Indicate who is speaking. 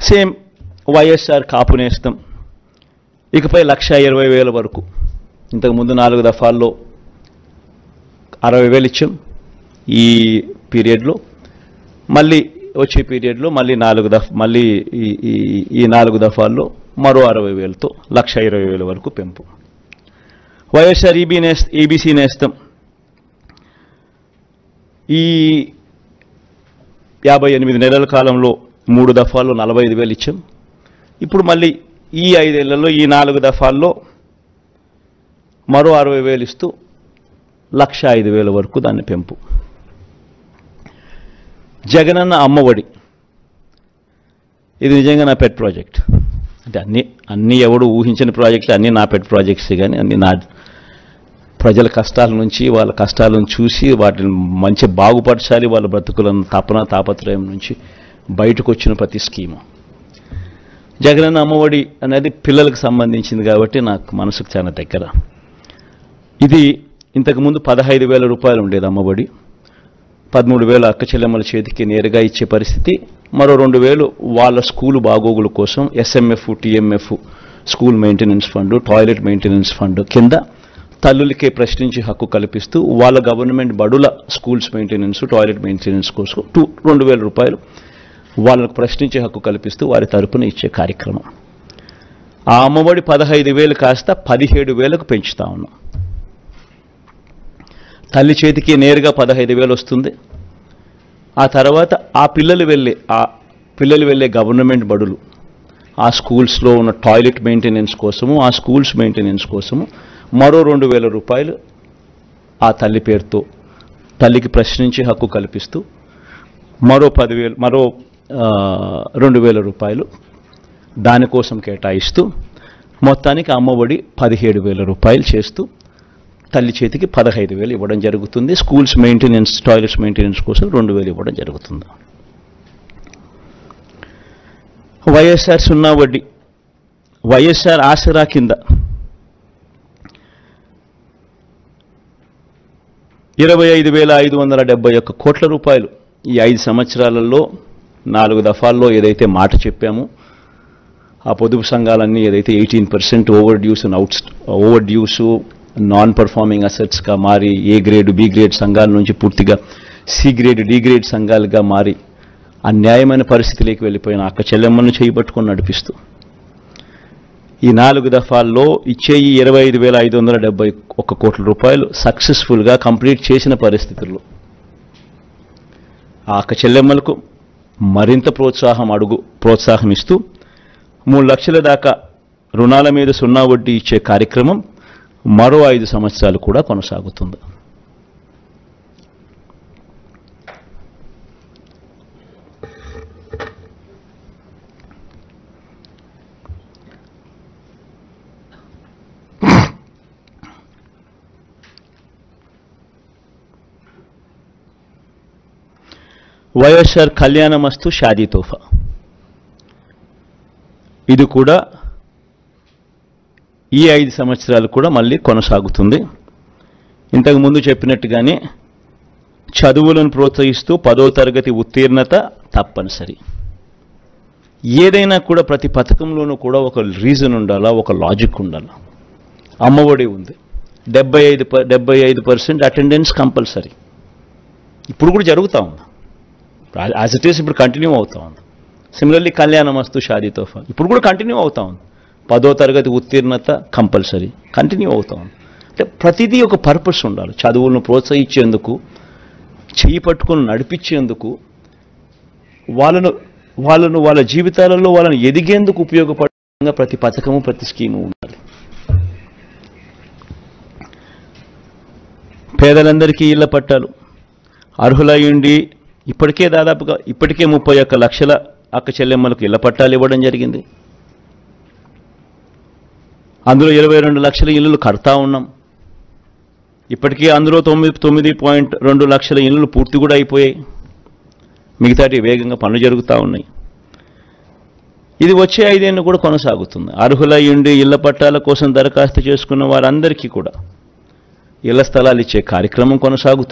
Speaker 1: Same YSR Kapu Nestham ఇకపై 1,20,000 వరకు. ఇంతకుముందు 4 దఫాల్లో 60,000 ఇచ్చాం. ఈ పీరియడ్లో మళ్ళీ వచ్చే పీరియడ్లో మళ్ళీ ఈ 4 దఫాల్లో మరో 60,000తో 1,20,000 వరకు పెంపు. వైఎస్ఆర్ ఈబీసీ నేస్తం ఈ 58 నెలల కాలంలో 3 దఫాల్లో 45,000 ఇచ్చాం. ఇప్పుడు మళ్ళీ ఈ 5 ఏళ్లలో ఈ 4 దఫాల్లో మరో 60,000 ఇస్తూ 1,05,000 వరకు దాన్ని పెంపు. జగనన్న అమ్మఒడి ఇది నిజంగా నా పెట్ ప్రాజెక్ట్. అంటే అన్నీ ఎవడు ఊహించిన ప్రాజెక్టులు, అన్నీ నా పెట్ ప్రాజెక్ట్స్. కానీ అన్నీ నా ప్రజల కష్టాల నుంచి, వాళ్ళ కష్టాలను చూసి వాటిని మంచి బాగుపరచాలి, వాళ్ళ బ్రతుకులను తాపత్రయం నుంచి బయటకు వచ్చిన ప్రతి స్కీము. జగనన్న అమ్మఒడి అనేది పిల్లలకు సంబంధించింది కాబట్టి నాకు మనసుకు చాలా దగ్గర. ఇది ఇంతకుముందు 15,000 రూపాయలు ఉండేది అమ్మఒడి. 13,000 అక్క చెల్లెమ్మల చేతికి నేరుగా ఇచ్చే పరిస్థితి. మరో 2,000 వాళ్ళ స్కూలు బాగోగుల కోసం SMF, TMF, school maintenance fund, toilet maintenance fund కింద తల్లులకే ప్రశ్నించి హక్కు కల్పిస్తూ వాళ్ళ గవర్నమెంట్ బడుల స్కూల్స్ మెయింటెనెన్స్, టాయిలెట్ మెయింటెనెన్స్ కోసం 2,000 రూపాయలు వాళ్ళకు ప్రశ్నించే హక్కు కల్పిస్తూ వారి తరపున ఇచ్చే కార్యక్రమం. ఆ అమ్మఒడి 15,000 కాస్త 17,000కు పెంచుతా ఉన్నాం. తల్లి చేతికి నేరుగా 15,000 వస్తుంది. ఆ తర్వాత ఆ పిల్లలు వెళ్ళే గవర్నమెంట్ బడులు, ఆ స్కూల్స్లో ఉన్న టాయిలెట్ మెయింటెనెన్స్ కోసము, ఆ స్కూల్స్ మెయింటెనెన్స్ కోసము మరో 2,000 రూపాయలు ఆ తల్లి పేరుతో తల్లికి ప్రశ్నించే హక్కు కల్పిస్తూ మరో 2,000 రూపాయలు దానికోసం కేటాయిస్తూ మొత్తానికి అమ్మఒడి 17,000 రూపాయలు చేస్తూ తల్లి చేతికి 15,000 ఇవ్వడం జరుగుతుంది. స్కూల్స్ మెయింటెనెన్స్, టాయిలెట్స్ మెయింటెనెన్స్ కోసం 2,000 ఇవ్వడం జరుగుతుంది. వైఎస్ఆర్ సున్నా వడ్డీ, వైఎస్ఆర్ ఆసరా కింద 25,571 కోట్ల రూపాయలు ఈ 5 సంవత్సరాలలో 4 దఫాల్లో ఏదైతే మాట చెప్పామో ఆ పొదుపు సంఘాలన్నీ ఏదైతే 18% ఓవర్ డ్యూస్ నాన్ పర్ఫార్మింగ్ అసెట్స్గా మారి ఏ గ్రేడ్, బి గ్రేడ్ సంఘాల నుంచి పూర్తిగా సి గ్రేడ్, డి గ్రేడ్ సంఘాలుగా మారి అన్యాయమైన పరిస్థితిలోకి వెళ్ళిపోయిన అక్క చెల్లెమ్మను చేయబట్టుకొని నడిపిస్తూ ఈ 4 దఫాల్లో ఇచ్చే ఈ 25,571 కోట్ల రూపాయలు సక్సెస్ఫుల్గా కంప్లీట్ చేసిన పరిస్థితుల్లో ఆ అక్క చెల్లెమ్మలకు మరింత ప్రోత్సాహం ఇస్తూ 3 లక్షల దాకా రుణాల మీద సున్నా వడ్డీ ఇచ్చే కార్యక్రమం మరో 5 సంవత్సరాలు కూడా కొనసాగుతుంది. వైఎస్ఆర్ కళ్యాణమస్తు షాదీ తోఫా ఇది కూడా ఈ 5 సంవత్సరాలు కూడా మళ్ళీ కొనసాగుతుంది. ఇంతకుముందు చెప్పినట్టుగానే చదువులను ప్రోత్సహిస్తూ 10వ తరగతి ఉత్తీర్ణత తప్పనిసరి. ఏదైనా కూడా ప్రతి పథకంలోనూ కూడా ఒక రీజన్ ఉండాలా, ఒక లాజిక్ ఉండాలా. అమ్మఒడి ఉంది, 75% అటెండెన్స్ కంపల్సరీ. ఇప్పుడు కూడా జరుగుతూ ఉంది, యాజ్ ఇట్ ఈస్ ఇప్పుడు కంటిన్యూ అవుతా ఉంది. సిమిలర్లీ కళ్యాణమస్తు షాదీ తోఫా ఇప్పుడు కూడా కంటిన్యూ అవుతా ఉంది. 10వ తరగతి ఉత్తీర్ణత కంపల్సరీ కంటిన్యూ అవుతా ఉంది. అంటే ప్రతిదీ ఒక పర్పస్ ఉండాలి. చదువులను ప్రోత్సహించేందుకు, చేయి పట్టుకొని నడిపించేందుకు, వాళ్ళ జీవితాలలో వాళ్ళని ఎదిగేందుకు ఉపయోగపడే ప్రతి పథకము, ప్రతి స్కీము ఉండాలి. పేదలందరికీ ఇళ్ల పట్టాలు అర్హులయ్యుండి ఇప్పటికే 31 లక్షల అక్క చెల్లెమ్మలకు ఇళ్ల పట్టాలు ఇవ్వడం జరిగింది. అందులో 22 లక్షల ఇళ్ళు కడతా ఉన్నాం. ఇప్పటికీ అందులో 9.2 లక్షల ఇళ్ళు పూర్తి కూడా అయిపోయాయి. మిగతాటి వేగంగా పనులు జరుగుతూ ఉన్నాయి. ఇది వచ్చే 5 ఏళ్ళు కూడా కొనసాగుతుంది. అర్హులయ్యుండి ఇళ్ల పట్టాల కోసం దరఖాస్తు చేసుకున్న వారందరికీ కూడా ఇళ్ల స్థలాలు ఇచ్చే కార్యక్రమం కొనసాగుతుంది.